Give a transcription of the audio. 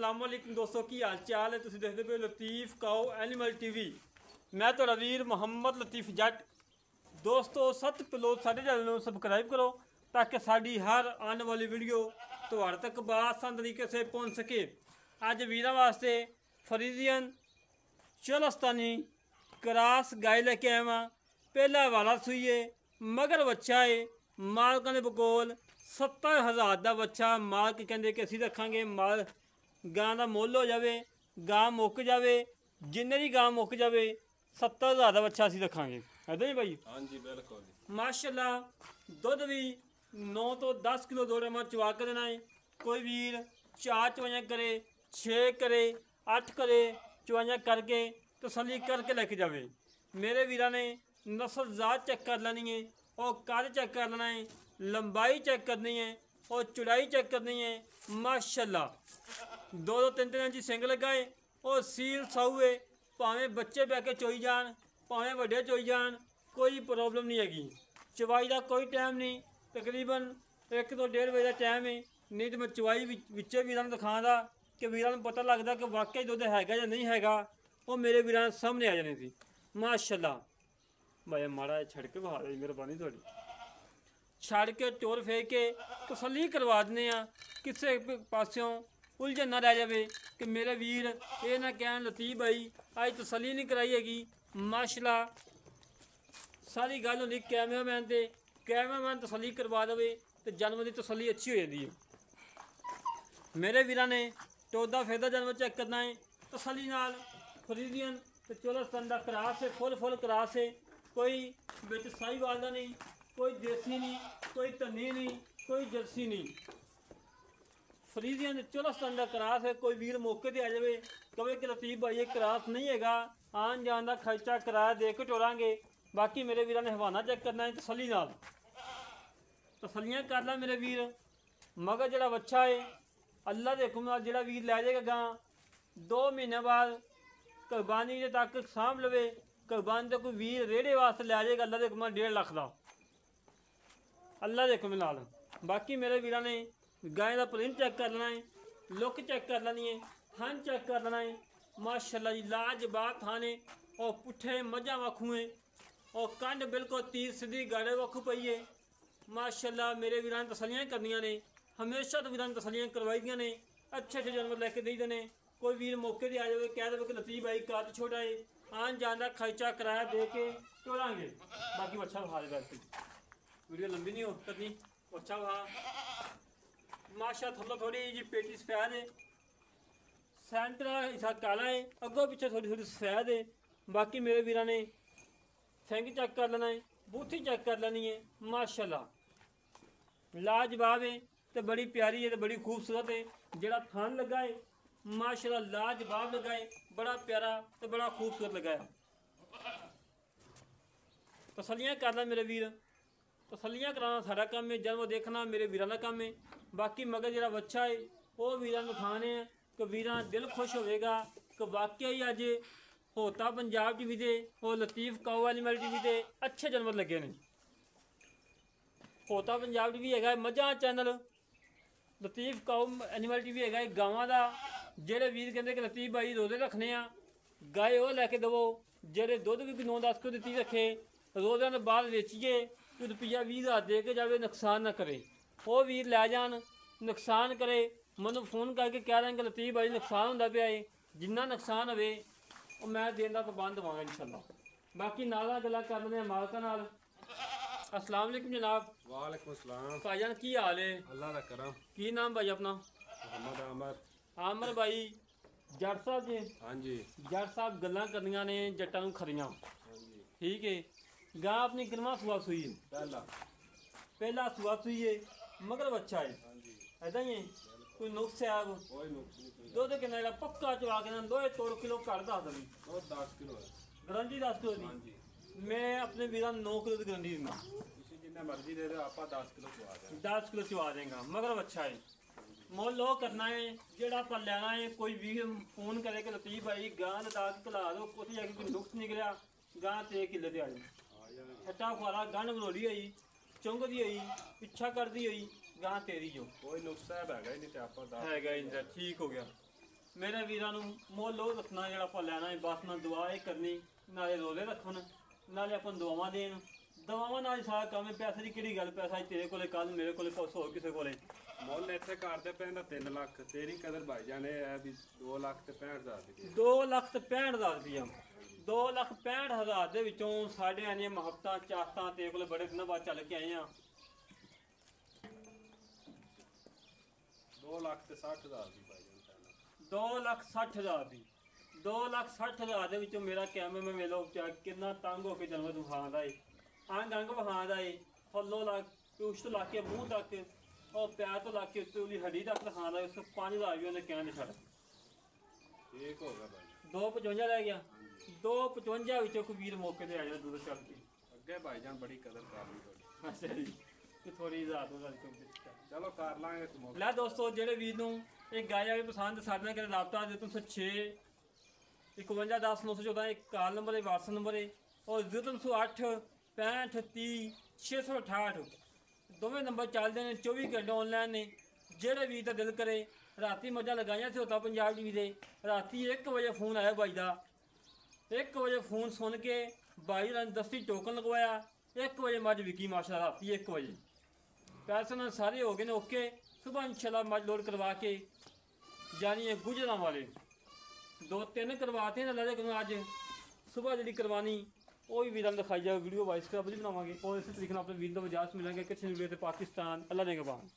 अस्सलामुअलैकुम दोस्तों की हाल चाल है। तुम देखते पे लतीफ़ काओ एनिमल टीवी। मैं तो वीर मुहम्मद लतीफ़ जट। दोस्तों सत पलो साढ़े चैनल को सबसक्राइब करो ताकि साड़ी हर आने वाली वीडियो तो तक बआसान तरीके से पहुँच सके। अज वीरों वास्ते फ्रीजियन चोलस्तानी क्रॉस गाय लेके आया वहाँ। पहला वाला सूई है, मगर बच्चा है। मालक ने बकोल 70,000 का बच्चा मालक कहते कि असी रखांगे। माल गां का मुल हो जाए, गां मुक जाए, जिन्ने भी गां मुक जाए 70,000 का बच्चा असी रखांगे। है जी भाई? हाँ जी बिल्कुल। माशाल्लाह दुध भी 9 तो 10 किलो दो टाइम चवा कर देना है। कोई वीर 4 चवाइयाँ करे, 6 करे, 8 करे, चवाइयाँ करके तसली करके लेके जावे। मेरे वीरा ने नस्ल जात चेक कर लेनी है और कद चेक कर लेना है, लंबाई चेक करनी है और चौड़ाई चेक करनी है। माशाल्लाह 2-3 इंच सिंग लगाए और सील साऊए भावें बच्चे बह के चोई जान, भावें वड्डे चोई जान, कोई प्रॉब्लम नहीं हैगी। चवाई का कोई टाइम नहीं, तकरीबन 1 तो 1.5 बजे का टाइम है। नहीं तो मैं चवाई विचे वीरां नूं दिखांदा कि वीरां नूं पता लगता कि वाकई दुध हैगा या नहीं हैगा। वो मेरे वीरां दे सामने आ जानी थी। माशाल्लाह भाई माड़ा छड़ के बहा दे, मेहरबानी थोड़ी। छड़ के टोर फेंक के तसली करवा देने आ, किसी पासों उलझन ना रह जाए कि मेरे वीर ये ना कहन लतीफ़ भाई अज तसली नहीं कराई हैगी। माशाल्लाह सारी गल होंदी कैमरामैन ते, कैमरामैन तसली करवा दे तो जानवर की तसली अच्छी हो जाती है। मेरे वीर ने टोदा फेदा जानवर चेक करना है तसली नाल। फ्रीजियन तो चोलस्तान का क्रॉस है, फुल क्रॉस है। कोई बिच साहीवाल का नहीं, कोई देसी नहीं, कोई धनी नहीं, कोई जर्सी नहीं। फ्रीजियन चोलस्तान का क्रॉस है। कोई वीर मौके पर आ जाए कहे कि लतीफ़ भाई ये क्रॉस नहीं है, आन जान का खर्चा किराया दे के टोरांगे। बाकी मेरे वीर ने हवाना चेक करना है तसली नाल। तसलियाँ कर ला मेरे वीर। मगर जड़ा बच्चा है अल्लाह के हुक्म नाल जिहड़ा वीर लै जाएगा गां 2 महीने बाद कुर्बानी के तक सामभ लवे। कुर्बानी तो कोई वीर रेड़े वास्ते लै जाएगा अल्लाह के हुक्म नाल 1.5 लाख का, अल्लाह के हुक्म नाल। बाकी मेरे वीर ने गाय का प्रिंट चेक कर लेना है, लुक चेक कर लेनी है, थन चेक कर लेना है। माशाल्लाह जी लाजवाब थाने और पुट्ठे मझा वाखू है और कंड बिल्कुल तीर सीधी गाड़े वाखू पई है। माशाल्लाह मेरे वीर ने तसलियाँ करनियाँ ने, हमेशा तो वीर ने तसलियाँ करवाई दियाँ ने। अच्छे जानवर लैके दई देने। कोई वीर मौके पर आ जाए कह दे कि लतीफ़ भाई कद छोटा है, आन जान का खर्चा किराया दे के टोरांगे। बाकी अच्छा बहा दे, वीडियो लंबी नहीं हो करनी। अच्छा बहा माशा थल्लो थोड़ी जी पेटी सफैद है, सेंटर हिस्सा काला है, अगों पिछे थोड़ी सफैद है। बाकी मेरे वीर ने सिंग चेक कर लेना है, बूथी चेक कर लेनी है। माशाल्लाह लाजवाब है तो बड़ी प्यारी है तो बड़ी खूबसूरत है। जड़ा थान लगा है माशाल्लाह लाजवाब लगा है, बड़ा प्यारा तो बड़ा खूबसूरत लगा है। तसलियाँ करना मेरे वीर, तसलियाँ कराना सारा काम है, जानवर देखना मेरे वीर का काम है। बाकी मगर जरा बच्चा है वो वीर खाने हैं कि वीर दिल खुश होगा कि वाकई अज होता पंजाब टीवी से और लतीफ़ काओ एनिमल टीवी से अच्छे जानवर लगे ने। होता पंजाब टीवी है मझा चैनल, लतीफ़ काओ एनिमल टीवी है गावां का। जेड़े वीर कहते कि लतीफ़ भाई रोजे रखने आ गाय वो लैके दवो। जेड़े दुध भी 9-10 किलो दिती रखे रोज़ों के बाद वेचिए, कोई रुपया 20,000 दे के जाए नुकसान ना करे। वो वीर लै जान नुकसान करे मैं फोन करके कह रहा कि लतीफ़ भाई नुकसान होंदा पिया है, जिन्ना नुकसान होवे वो मैं देने का प्रबंध देवांगा इंशाअल्लाह। बाकी नाल गल्लां कर लेंदे मालकां नाल। अस्सलाम वालेकुम जनाब। वालेकुम सलाम। भाईजान की हाल है? अल्लाह का करम। की नाम भाई अपना? मोहम्मद आमर। आमर भाई जट साहब जी? हाँ जी। जट साहब गल्लां करनियां ने जट्टां नूं खरियां। हाँ जी। ठीक है। गां अपनी किनवा सुआ सुई है? पहला सुआ सुई है, मगर बच्चा है। हाँ जी। ऐसा ही है? कोई नुक्स है आप? कोई नुक्स नहीं। दुध कितना जरा पक्का चवा के ना 2 किलो घट दस देनी। 10 किलो है गारंटी 10 किलो हाँ की? जी। मैं अपने वीर 9 किलो की गारंटी दिना। तुसी जिन्ना मर्जी दे दो, आप 10 किलो चवा देंगे। 10 किलो चवा देंगे मगर बच्चा है। मोल लो करना है जेड़ा आप लेना है। कोई भी फोन करे कि लतीफ़ भाई गां लदा के खिला दो, कुछ जाके कोई नुक्स निकलिया गां 3 किलो से आई छट्टा खुआरा गंढ बलोड़ी हुई चुंगदी हुई पिछा करती हुई गां तेरी जो कोई नुक्सा है ही नहीं, आप है ठीक हो गया। ਮੇਰੇ ਵੀਰਾਂ ਨੂੰ ਮੁੱਲ ਉਹ ਰੱਖਣਾ ਜਿਹੜਾ ਆਪਾਂ ਲੈਣਾ ਹੈ, ਬਸ ਨਾ ਦੁਆ ਇਹ ਕਰਨੀ, ਨਾਲੇ ਰੋਲੇ ਰੱਖਣ, ਨਾਲੇ ਆਪਾਂ ਨੂੰ ਦੁਆਵਾਂ ਦੇਣ। ਦੁਆਵਾਂ ਨਾਲ ਹੀ ਸਾਰਾ ਕੰਮ ਹੈ। ਪੈਸੇ ਦੀ ਕਿਹੜੀ ਗੱਲ, ਪੈਸਾ ਤੇਰੇ ਕੋਲੇ ਕੱਲ ਮੇਰੇ ਕੋਲੇ ਪਰਸੋਂ ਹੋਰ ਕਿਸੇ ਕੋਲੇ। ਮੁੱਲ ਇੱਥੇ ਕਰਦੇ ਪਏ ਦਾ 3 ਲੱਖ, ਤੇਰੀ ਕਦਰ ਭਾਈ ਜਾਨੇ ਹੈ ਵੀ 2 ਲੱਖ ਤੇ 65,000 ਦੀ ਦੇ। 2,65,000 ਰੁਪਇਆ। 2,65,000 ਦੇ ਵਿੱਚੋਂ ਸਾਡੇ ਆਨੀਆਂ ਮੁਹੱਬਤਾਂ ਚਾਹਤਾਂ ਤੇਰੇ ਕੋਲੇ ਬੜੇ ਦਿਨਾਂ ਬਾਅਦ ਚੱਲ ਕੇ ਆਏ ਆ। 2 ਲੱਖ ਤੇ 60,000 ਦੀ ਭਾਈ ਜਾਨ ਪੈਣਾ। 2,60,000 ਦੀ। 2,60,000 ਦੇ ਵਿੱਚੋਂ ਮੇਰਾ ਕੈਮਰਾ ਮੈਂ ਵੇਲੋ ਕਿੰਨਾ ਤੰਗ ਹੋ ਕੇ ਜਨਮ ਵਿਖਾਉਂਦਾ ਏ, ਅੰਗ ਅੰਗ ਵਿਖਾਉਂਦਾ ਏ, ਫੱਲੋਂ ਲਾ ਕੇ ਉਸ ਤੋਂ ਲਾ ਕੇ ਮੂੰਹ ਤੱਕ, ਉਹ ਪੈਰ ਤੋਂ ਲਾ ਕੇ ਉੱਤੇ ਉਹਦੀ ਹੱਡੀ ਤੱਕ ਦਿਖਾਉਂਦਾ। ਉਸ 5,000 ਵੀ ਉਹਨੇ ਕਹਿਣ ਦੇ ਛੱਡ। ਠੀਕ ਹੋ ਗਿਆ ਭਾਈ। 2,55 ਰਹਿ ਗਿਆ। 2,55 ਵਿੱਚੋਂ ਕੋਈ ਵੀਰ ਮੌਕੇ ਤੇ ਆ ਜਾਣਾ ਦੂਰ ਚੱਲ ਕੇ। ਅੱਗੇ ਭਾਈ ਜਾਨ ਬੜੀ ਕਦਰ ਕਰਨੀ ਤੁਹਾਡੀ। ਅੱਛਾ ਜੀ, ਕਿ ਥੋੜੀ ਰਾਤ ਨੂੰ ਗੱਲ ਚੁੱਕ ਚਲੋ ਕਰ ਲਾਂਗੇ ਤੁਮ। ਲੈ ਦੋਸਤੋ, ਜਿਹੜੇ ਵੀਰ ਨੂੰ ਇਹ ਗਾਇਆ ਵੀ ਪਸੰਦ, ਸਾਡੇ ਨਾਲ ਕਰੇ ਰਾਬਤਾ ਦੇ 306 51 10 914 ਇੱਕ ਕਾਲ ਨੰਬਰ ਹੈ, WhatsApp ਨੰਬਰ ਹੈ, ਔਰ 0308 65 30 668 ਦੋਵੇਂ ਨੰਬਰ ਚੱਲਦੇ ਨੇ। 24 ਘੰਟੇ ਆਨਲਾਈਨ ਨੇ। ਜਿਹੜੇ ਵੀਰ ਦਾ ਦਿਲ ਕਰੇ, ਰਾਤੀ ਮੱਝਾਂ ਲਗਾਈਆਂ ਸੀ ਹੋਤਾ ਪੰਜਾਬ ਟੀਵੀ ਦੇ, ਰਾਤੀ 1 ਵਜੇ ਫੋਨ ਆਇਆ ਬਾਈ ਦਾ। 1 ਵਜੇ ਫੋਨ ਸੁਣ ਕੇ ਬਾਈ ਦਾ ਦਸਤੀ ਟੋਕਨ ਲਗਵਾਇਆ। 1 ਵਜੇ ਮੱਝ ਵਿਕੀ ਮਾਸ਼ਾ, ਰਾਤੀ 1 ਵਜੇ। ਪੈਸੇ ਨਾਲ ਸਾਰੇ ਹੋ ਗਏ ਨੇ ਓਕੇ। ਸੁਬਹ ਇਨਸ਼ਾਅੱਲਾ ਮੱਝ ਲੋਡ ਕਰਵਾ ਕੇ ਜਾਣੀ ਹੈ ਗੁਜਰਾਂ ਵਾਲੇ। 2-3 ਕਰਵਾਤੇ ਨੇ ਲੱਲੇ ਕਿ ਅੱਜ ਸੁਬਹ ਜਿਹੜੀ ਕਰਵਾਨੀ ਉਹ ਵੀ ਵੀਰਾਂ ਨੂੰ ਦਿਖਾਈ ਜਾਵੇ। ਵੀਡੀਓ ਵਾਇਸ ਕਰਾ ਵੀ ਬਣਾਵਾਂਗੇ, ਔਰ ਇਸੇ ਤਰੀਕੇ ਨਾਲ ਆਪਣੇ ਵੀਰ ਦਾ ਵਜਾਸ ਮਿਲਾਂਗੇ। ਕਿੱਥੇ ਵੀਡੀਓ ਤੇ ਪਾਕਿਸਤਾਨ। ਅੱਲਾ ਨੇ ਗਵਾਨ।